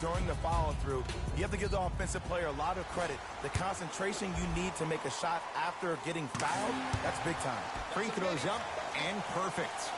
during the follow-through. You have to give the offensive player a lot of credit. The concentration you need to make a shot after getting fouled, that's big time. Free throws up and perfect.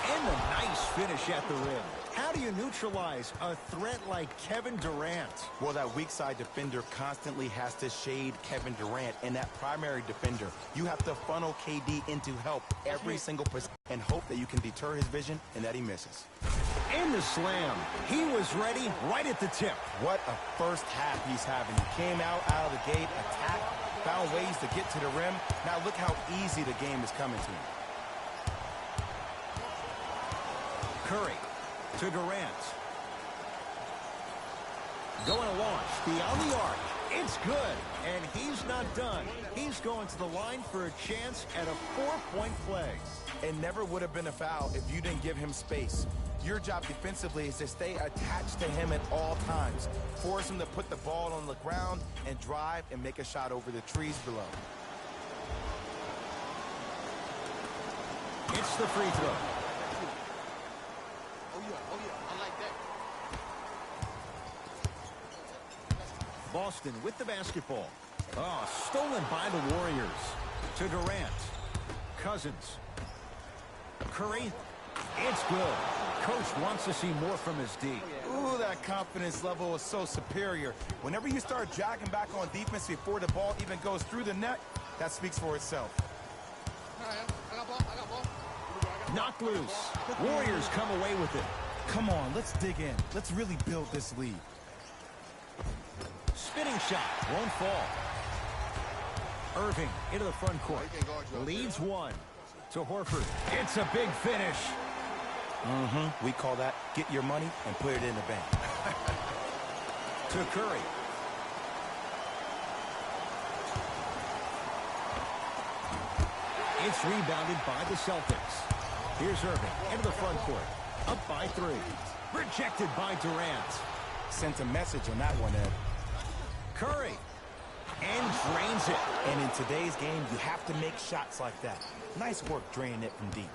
And a nice finish at the rim. How do you neutralize a threat like Kevin Durant? Well, that weak side defender constantly has to shade Kevin Durant, and that primary defender, you have to funnel KD into help every single possession and hope that you can deter his vision and that he misses. And the slam. He was ready right at the tip. What a first half he's having. He came out of the gate, attacked, found ways to get to the rim. Now look how easy the game is coming to him. Curry to Durant. Going to launch beyond the arc. It's good. And he's not done. He's going to the line for a chance at a 4-point play. It never would have been a foul if you didn't give him space. Your job defensively is to stay attached to him at all times. Force him to put the ball on the ground and drive and make a shot over the trees below. It's the free throw. Boston with the basketball. Oh, stolen by the Warriors. To Durant. Cousins. Curry. It's good. Coach wants to see more from his D. Ooh, that confidence level is so superior. Whenever you start jogging back on defense before the ball even goes through the net, that speaks for itself. Knocked loose. Warriors come away with it. Come on, let's dig in. Let's really build this lead. Spinning shot. Won't fall. Irving into the front court. Leads one. To Horford. It's a big finish. We call that get your money and put it in the bank. To Curry. It's rebounded by the Celtics. Here's Irving into the front court. Up by 3. Rejected by Durant. Sent a message on that one, Ed. Curry. And drains it. And in today's game, you have to make shots like that. Nice work draining it from deep.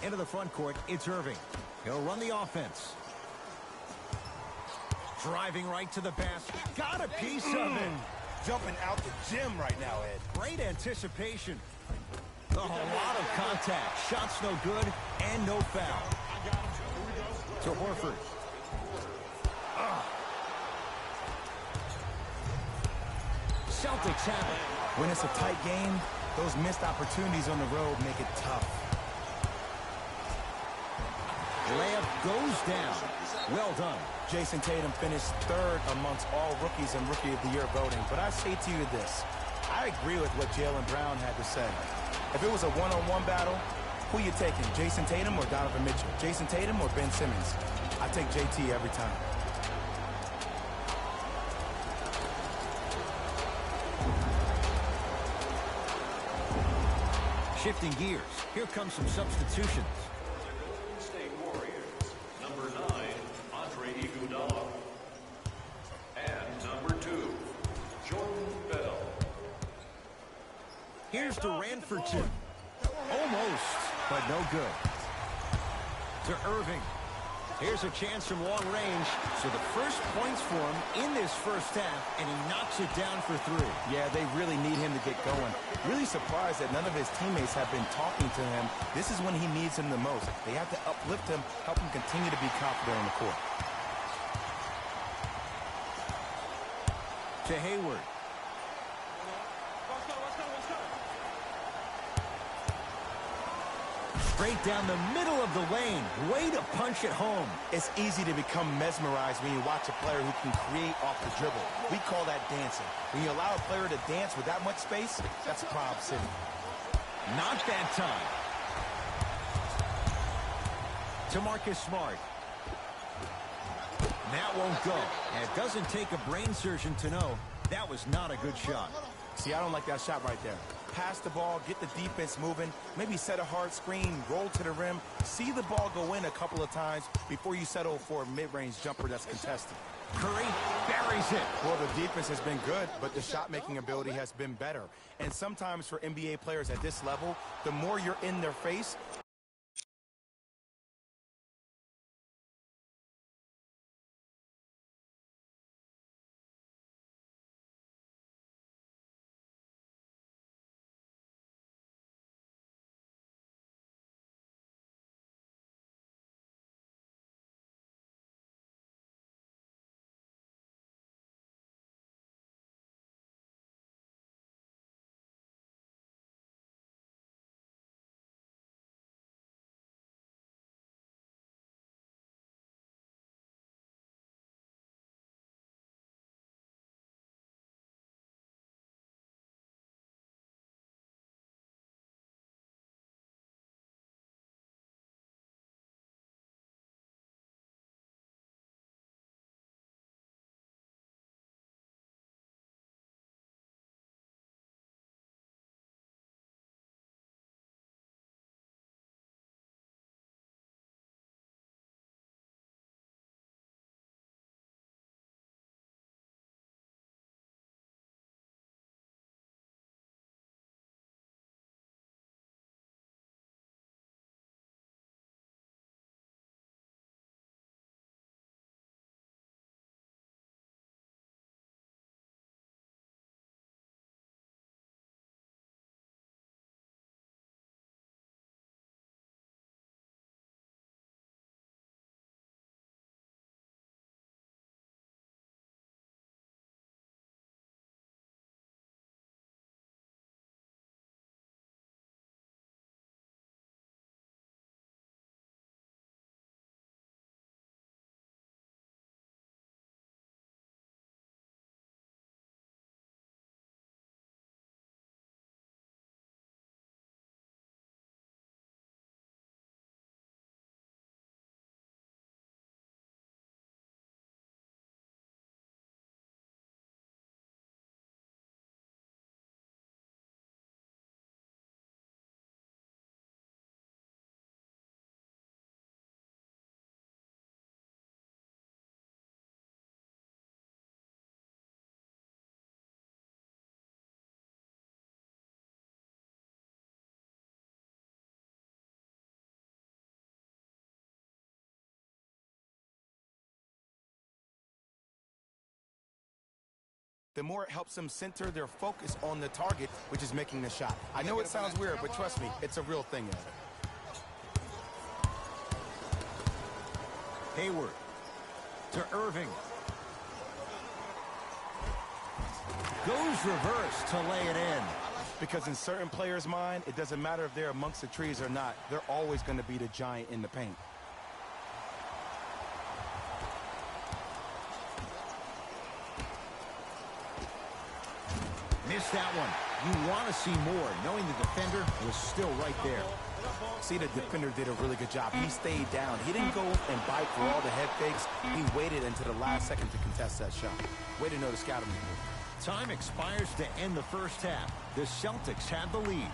Into the front court, it's Irving. He'll run the offense. Driving right to the basket. Got a piece of it. Jumping out the gym right now, Ed. Great anticipation. A lot of contact. Shots no good and no foul. To Horford. Celtics have it. When it's a tight game, those missed opportunities on the road make it tough. Layup goes down. Well done. Jason Tatum finished 3rd amongst all rookies in Rookie of the Year voting. But I say to you this. I agree with what Jaylen Brown had to say. If it was a one-on-one battle, who you taking, Jason Tatum or Donovan Mitchell? Jason Tatum or Ben Simmons? I take JT every time. Shifting gears. Here comes some substitutions. State Warriors, number 9, Andre Iguodala. And number 2, Jordan Bell. Here's Durant for 2. Almost, but no good. To Irving. Here's a chance from long range. So the first points for him in this first half, and he knocks it down for 3. Yeah, they really need him to get going. Really surprised that none of his teammates have been talking to him. This is when he needs him the most. They have to uplift him, help him continue to be confident on the court. To Hayward. Straight down the middle of the lane. Way to punch it home. It's easy to become mesmerized when you watch a player who can create off the dribble. We call that dancing. When you allow a player to dance with that much space, that's Prob City. Not that time. To Marcus Smart. That won't go. And it doesn't take a brain surgeon to know that was not a good shot. See, I don't like that shot right there. Pass the ball, get the defense moving, maybe set a hard screen, roll to the rim, see the ball go in a couple of times before you settle for a mid-range jumper that's contested. Curry buries buries it. Well, the defense has been good, but the shot-making ability has been better. And sometimes for NBA players at this level, the more you're in their face, the more it helps them center their focus on the target, which is making the shot. I know it sounds weird, but trust me, it's a real thing. Hayward to Irving. Goes reverse to lay it in. Because in certain players' mind, it doesn't matter if they're amongst the trees or not. They're always going to be the giant in the paint. Missed that one. You want to see more, knowing the defender was still right there. See, the defender did a really good job. He stayed down. He didn't go and bite for all the head fakes. He waited until the last second to contest that shot. Way to know the scouting report. Time expires to end the first half. The Celtics have the lead.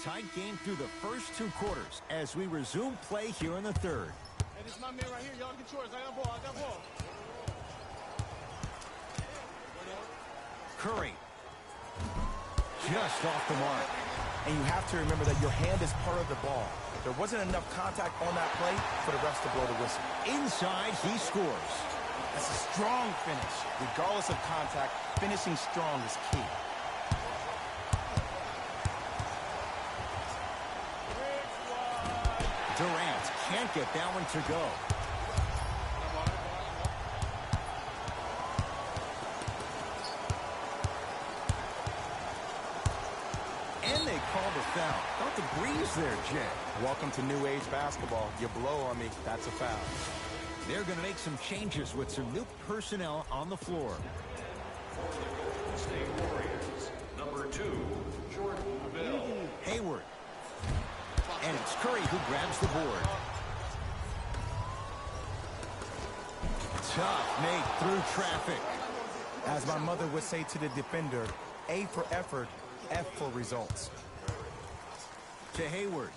Tight game through the first two quarters as we resume play here in the third. Hey, this is my man right here. Y'all get yours. I got ball. I got ball. Curry. Just off the mark. And you have to remember that your hand is part of the ball. There wasn't enough contact on that play for the refs to blow the whistle. Inside, he scores. That's a strong finish. Regardless of contact, finishing strong is key. Durant can't get that one to go. And they call the foul. Felt the breeze there, Jay. Welcome to new age basketball. You blow on me, that's a foul. They're going to make some changes with some new personnel on the floor. For the Golden State Warriors, number 2, Jordan Bell. Hayward. And it's Curry who grabs the board. Tough make through traffic. As my mother would say to the defender, A for effort, F for results. To Hayward.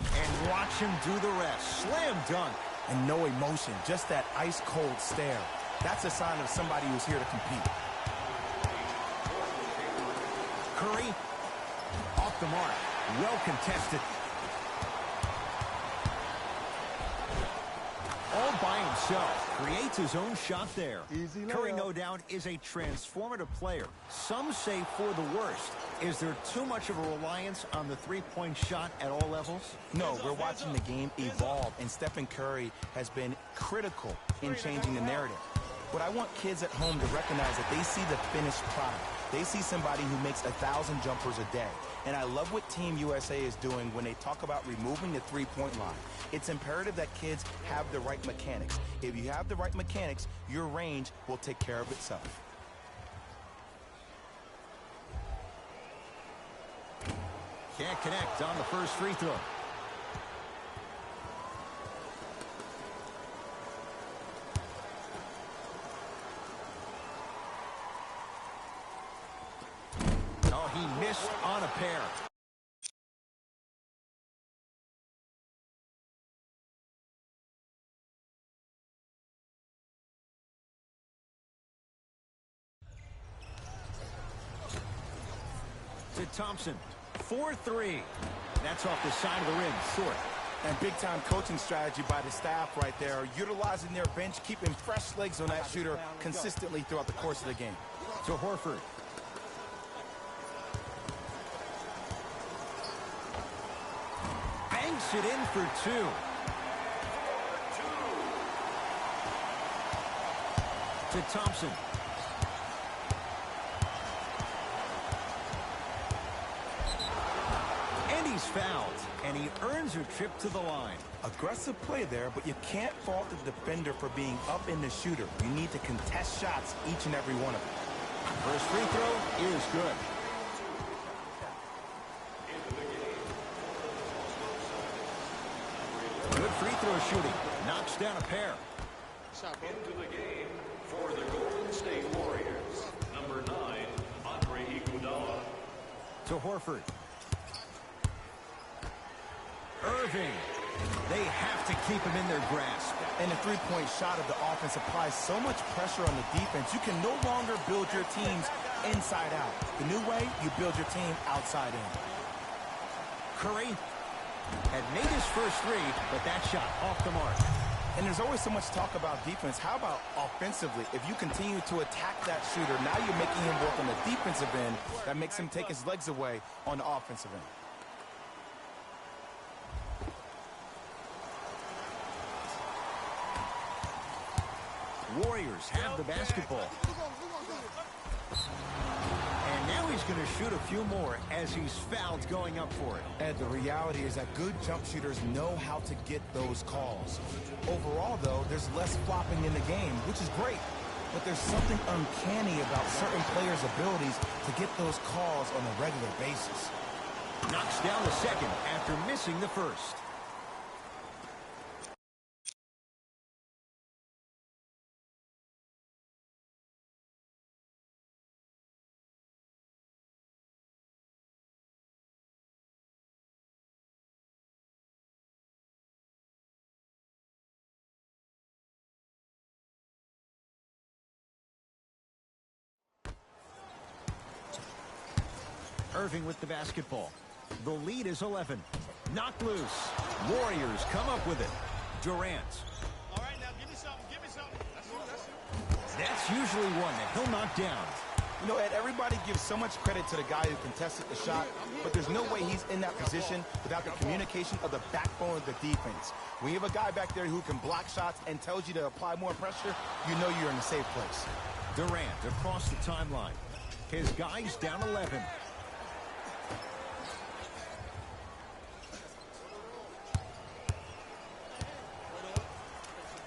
And watch him do the rest. Slam dunk. And no emotion, just that ice-cold stare. That's a sign of somebody who's here to compete. Curry, off the mark. Well contested. All by himself. Creates his own shot there. Curry, no doubt, is a transformative player. Some say for the worst. Is there too much of a reliance on the three-point shot at all levels? No, we're watching the game evolve, and Stephen Curry has been critical in changing the narrative. But I want kids at home to recognize that they see the finished product. They see somebody who makes 1,000 jumpers a day. And I love what Team USA is doing when they talk about removing the three-point line. It's imperative that kids have the right mechanics. If you have the right mechanics, your range will take care of itself. Can't connect on the first free throw. Oh, he missed on a pair. To Thompson. 4-3. That's off the side of the rim, short. And big-time coaching strategy by the staff right there, utilizing their bench, keeping fresh legs on that shooter consistently throughout the course of the game. To Horford. Banks it in for two. To Thompson. He's fouled, and he earns a trip to the line. Aggressive play there, but you can't fault the defender for being up in the shooter. You need to contest shots, each and every one of them. First free throw is good. Good free throw shooting. Knocks down a pair. Into the game for the Golden State Warriors, number 9, Andre Iguodala. To Horford. Irving. They have to keep him in their grasp. And the three-point shot of the offense applies so much pressure on the defense, you can no longer build your teams inside out. The new way, you build your team outside in. Curry had made his first three, but that shot off the mark. And there's always so much talk about defense. How about offensively? If you continue to attack that shooter, now you're making him work on the defensive end. That makes him take his legs away on the offensive end. Warriors have the basketball. And now he's going to shoot a few more as he's fouled going up for it. And the reality is that good jump shooters know how to get those calls. Overall, though, there's less flopping in the game, which is great. But there's something uncanny about certain players' abilities to get those calls on a regular basis. Knocks down the second after missing the first. Irving with the basketball. The lead is 11. Knocked loose. Warriors come up with it. Durant. All right, now give me something. Give me something. That's usually one that he'll knock down. You know, Ed, everybody gives so much credit to the guy who contested the shot, but there's no way he's in that position without the communication of the backbone of the defense. When you have a guy back there who can block shots and tells you to apply more pressure, you know you're in a safe place. Durant across the timeline. His guy's down 11.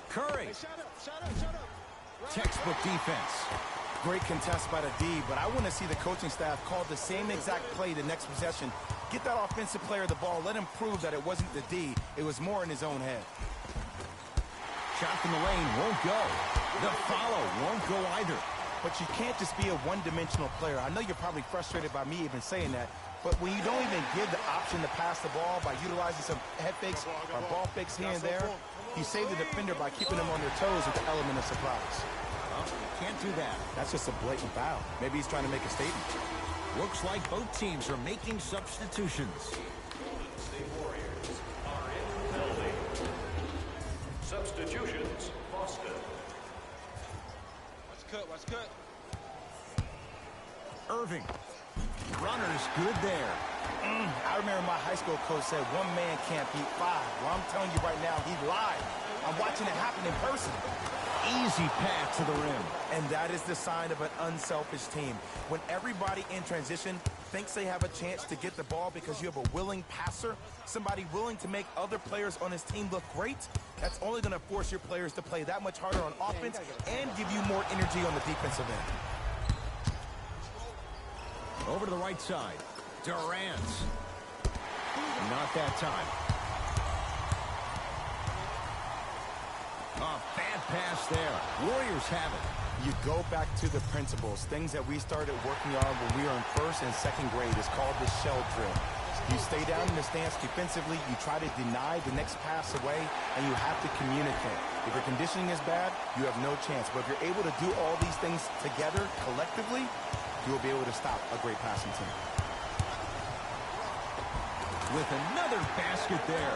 Curry. Shut up. Textbook defense. Great contest by the D, but I want to see the coaching staff call the same exact play the next possession. Get that offensive player the ball. Let him prove that it wasn't the D. It was more in his own head. Shot from the lane won't go. The follow won't go either. But you can't just be a one-dimensional player. I know you're probably frustrated by me even saying that, but when you don't even give the option to pass the ball by utilizing some head fakes or ball fakes here and there, you save the defender by keeping them on their toes with the element of surprise. Well, you can't do that. That's just a blatant foul. Maybe he's trying to make a statement. Looks like both teams are making substitutions. Golden State Warriors are in the building. Substitutions, Boston. What's cut? Irving. Runner's good there. I remember my high school coach said one man can't beat five. Well, I'm telling you right now, he lied. I'm watching it happen in person. Easy path to the rim. And that is the sign of an unselfish team. When everybody in transition thinks they have a chance to get the ball because you have a willing passer, somebody willing to make other players on his team look great, that's only going to force your players to play that much harder on offense and give you more energy on the defensive end. Over to the right side. Durant. Not that time. A bad pass there. Warriors have it. You go back to the principles, things that we started working on when we were in first and second grade. It's called the shell drill. You stay down in the stance defensively, you try to deny the next pass away, and you have to communicate. If your conditioning is bad, you have no chance. But if you're able to do all these things together, collectively, you will be able to stop a great passing team. With another basket there.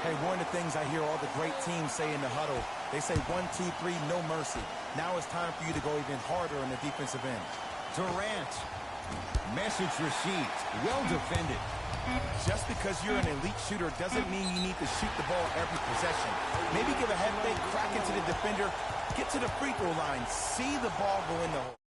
Hey, one of the things I hear all the great teams say in the huddle, they say 1, 2, 3, no mercy. Now it's time for you to go even harder on the defensive end. Durant. Message received. Well defended. Just because you're an elite shooter doesn't mean you need to shoot the ball every possession. Maybe give a head fake, crack into the defender, get to the free throw line, see the ball go in the hole.